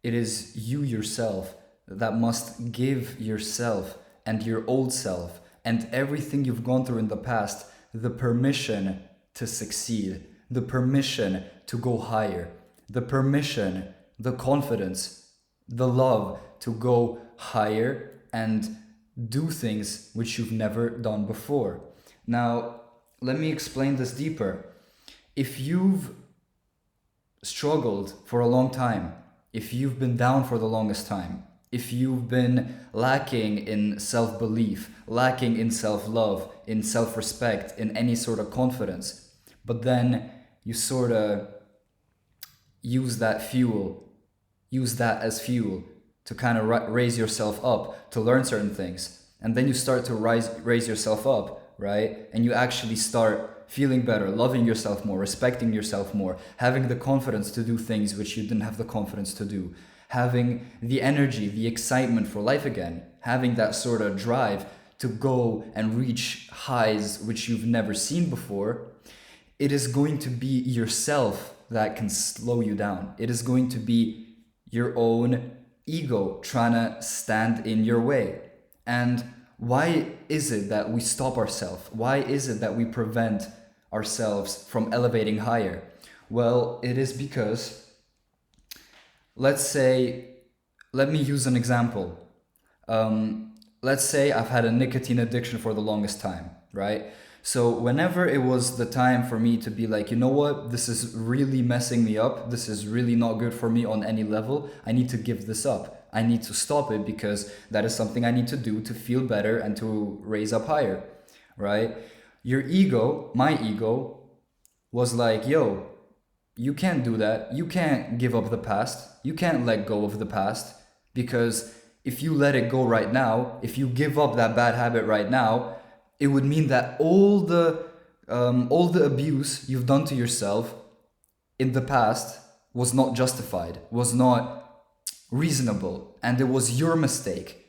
It is you yourself that must give yourself and your old self and everything you've gone through in the past the permission to succeed, the permission to go higher, the permission, the confidence, the love to go higher and do things which you've never done before. Now, let me explain this deeper. If you've struggled for a long time, if you've been down for the longest time, if you've been lacking in self belief, lacking in self love, in self respect, in any sort of confidence, but then you sort of use that fuel, use that as fuel to kind of raise yourself up, to learn certain things. And then you start to raise yourself up, right? And you actually start feeling better, loving yourself more, respecting yourself more, having the confidence to do things which you didn't have the confidence to do, having the energy, the excitement for life again, having that sort of drive to go and reach highs which you've never seen before. It is going to be yourself that can slow you down. It is going to be your own ego trying to stand in your way. And why is it that we stop ourselves? Why is it that we prevent ourselves from elevating higher? Well, it is because, let me use an example. Let's say I've had a nicotine addiction for the longest time, right? So whenever it was the time for me to be like, you know what, this is really messing me up, this is really not good for me on any level, I need to give this up. I need to stop it because that is something I need to do to feel better and to raise up higher, right? Your ego, my ego, was like, yo, you can't do that. You can't give up the past. You can't let go of the past, because if you let it go right now, if you give up that bad habit right now, it would mean that all the abuse you've done to yourself in the past was not justified, was not reasonable, and it was your mistake.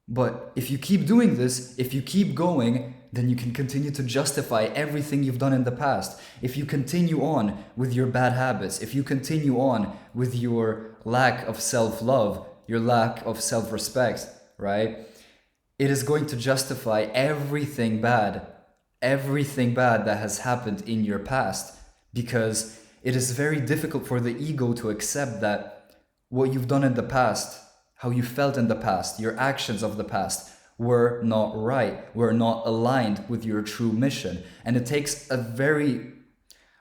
But if you keep doing this, if you keep going, then you can continue to justify everything you've done in the past. If you continue on with your bad habits, if you continue on with your lack of self-love, your lack of self-respect, right? It is going to justify everything bad that has happened in your past, because it is very difficult for the ego to accept that what you've done in the past, how you felt in the past, your actions of the past were not right, were not aligned with your true mission. And it takes a very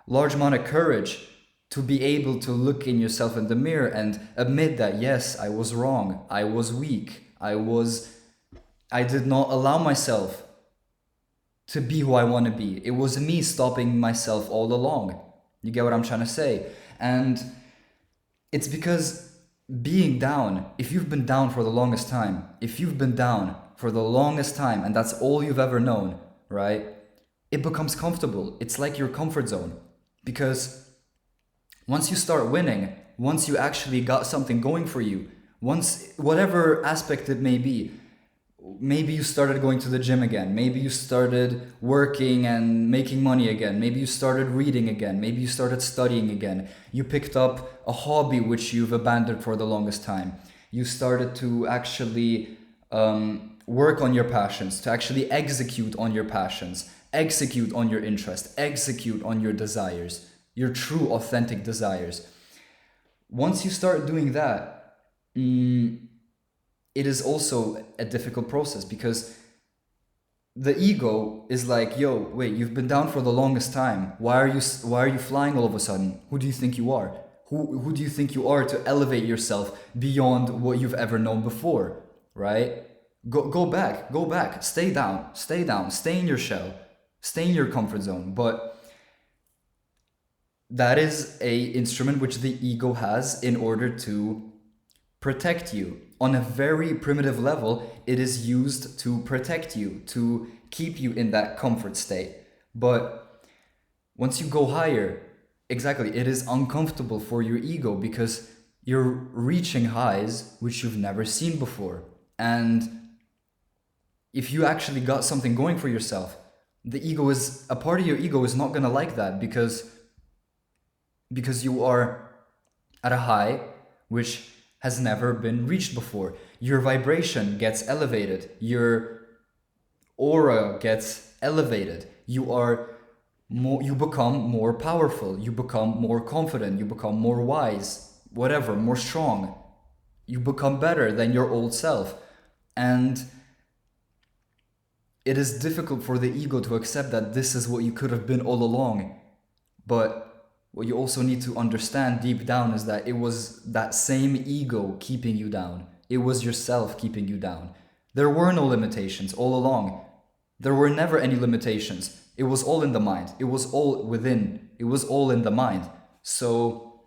large amount of courage to be able to look in yourself in the mirror and admit that, yes, I was wrong, I was weak, I did not allow myself to be who I want to be. It was me stopping myself all along. You get what I'm trying to say? And it's because being down, if you've been down for the longest time, and that's all you've ever known, right? It becomes comfortable. It's like your comfort zone. Because once you start winning, once you actually got something going for you, once, whatever aspect it may be, maybe you started going to the gym again, maybe you started working and making money again, maybe you started reading again, maybe you started studying again, you picked up a hobby which you've abandoned for the longest time, you started to actually work on your passions, to actually execute on your passions, execute on your interest, execute on your desires, your true authentic desires. Once you start doing that, it is also a difficult process, because the ego is like, yo, wait, you've been down for the longest time. Why are you flying all of a sudden? Who do you think you are? Who do you think you are to elevate yourself beyond what you've ever known before, right? Go back, stay down, stay in your shell, stay in your comfort zone. But that is a instrument which the ego has in order to protect you. On a very primitive level, it is used to protect you, to keep you in that comfort state. But once you go higher, exactly, it is uncomfortable for your ego, because you're reaching highs which you've never seen before. And if you actually got something going for yourself, a part of your ego is not gonna like that, because you are at a high which has never been reached before. Your vibration gets elevated. Your aura gets elevated. You become more powerful. You become more confident. You become more wise, whatever, more strong. You become better than your old self. And it is difficult for the ego to accept that this is what you could have been all along. But what you also need to understand deep down is that it was that same ego keeping you down. It was yourself keeping you down. There were no limitations all along. There were never any limitations. It was all in the mind. It was all within. It was all in the mind. So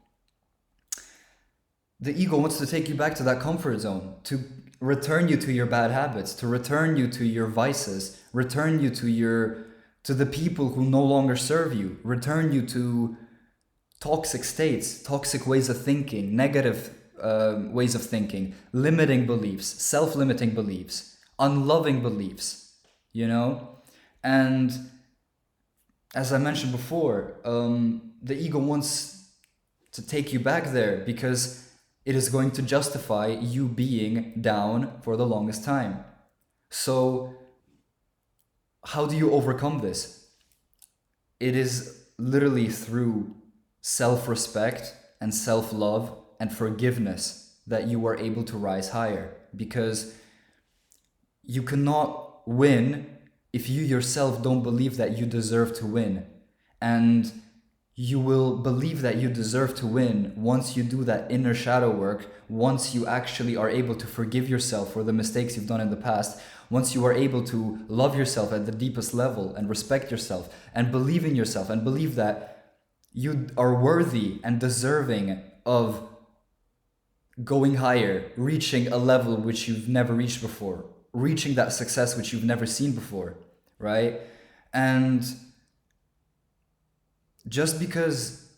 the ego wants to take you back to that comfort zone, to return you to your bad habits, to return you to your vices, return you to the people who no longer serve you, return you to toxic states, toxic ways of thinking, negative ways of thinking, limiting beliefs, self-limiting beliefs, unloving beliefs, you know? And as I mentioned before, the ego wants to take you back there because it is going to justify you being down for the longest time. So how do you overcome this? It is literally through self-respect and self-love and forgiveness that you are able to rise higher, because you cannot win if you yourself don't believe that you deserve to win. And you will believe that you deserve to win once you do that inner shadow work, once you actually are able to forgive yourself for the mistakes you've done in the past, once you are able to love yourself at the deepest level and respect yourself and believe in yourself and believe that you are worthy and deserving of going higher, reaching a level which you've never reached before, reaching that success which you've never seen before, right? And just because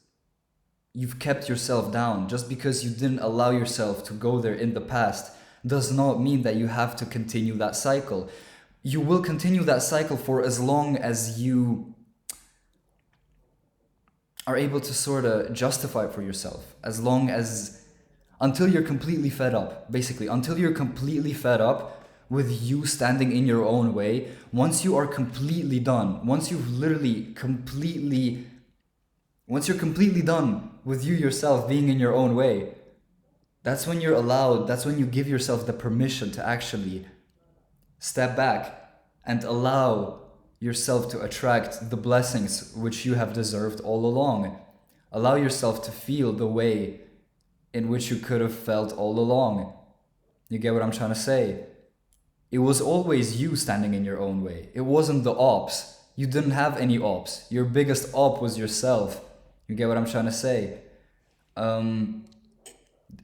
you've kept yourself down, just because you didn't allow yourself to go there in the past, does not mean that you have to continue that cycle. You will continue that cycle for as long as you are able to sort of justify it for yourself, until you're completely fed up, basically, until you're completely fed up with you standing in your own way. Once you are completely done, once you're completely done with you yourself being in your own way, that's when you give yourself the permission to actually step back and allow yourself to attract the blessings which you have deserved all along. Allow yourself to feel the way in which you could have felt all along. You get what I'm trying to say? It was always you standing in your own way. It wasn't the ops. You didn't have any ops. Your biggest op was yourself. You get what I'm trying to say?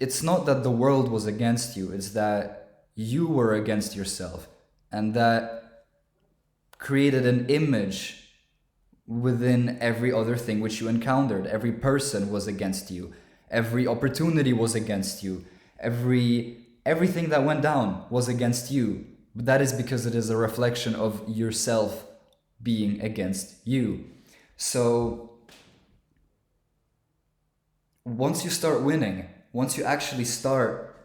It's not that the world was against you. It's that you were against yourself. And that created an image within every other thing which you encountered. Every person was against you. Every opportunity was against you. Everything that went down was against you. But that is because it is a reflection of yourself being against you. So once you start winning, once you actually start,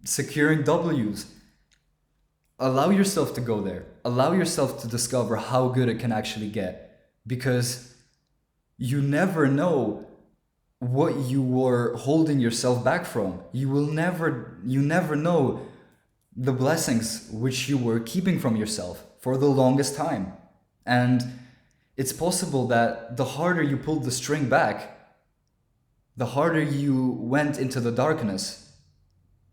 securing W's, allow yourself to go there. Allow yourself to discover how good it can actually get. Because you never know what you were holding yourself back from. You never know the blessings which you were keeping from yourself for the longest time. And it's possible that the harder you pulled the string back, the harder you went into the darkness,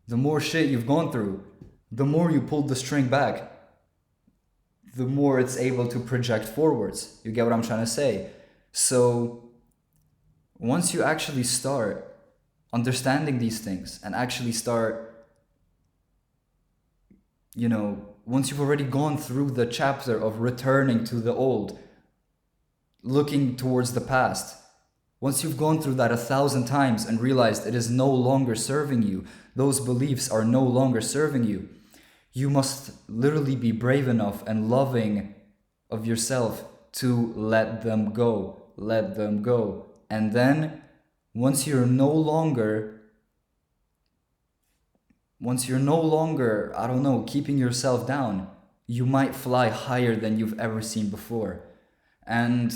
the more shit you've gone through, the more you pulled the string back, the more it's able to project forwards. You get what I'm trying to say? So once you actually start understanding these things and actually start, once you've already gone through the chapter of returning to the old, looking towards the past, once you've gone through that 1,000 times and realized it is no longer serving you, those beliefs are no longer serving you, you must literally be brave enough and loving of yourself to let them go. And then once you're no longer, I don't know, keeping yourself down, you might fly higher than you've ever seen before. And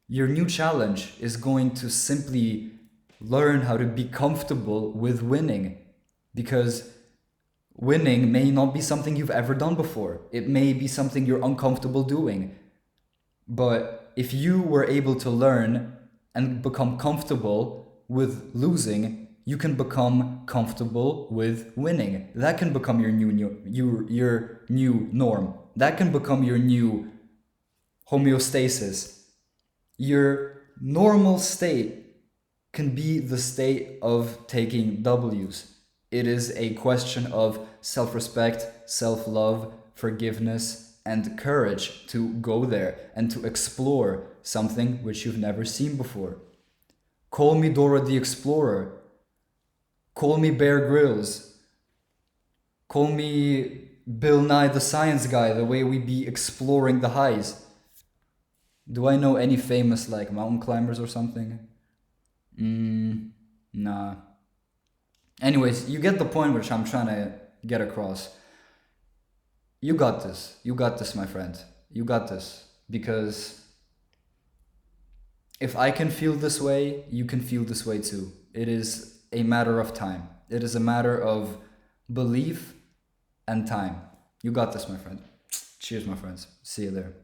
your new challenge is going to simply learn how to be comfortable with winning, because winning may not be something you've ever done before. It may be something you're uncomfortable doing. But if you were able to learn and become comfortable with losing, you can become comfortable with winning. That can become your new norm. That can become your new homeostasis. Your normal state can be the state of taking W's. It is a question of self-respect, self-love, forgiveness, and courage to go there and to explore something which you've never seen before. Call me Dora the Explorer. Call me Bear Grylls. Call me Bill Nye the Science Guy, the way we be exploring the highs. Do I know any famous like mountain climbers or something? Nah. Anyways, you get the point which I'm trying to get across. You got this. You got this, my friend. You got this. Because if I can feel this way, you can feel this way too. It is a matter of time. It is a matter of belief and time. You got this, my friend. Cheers, my friends. See you there.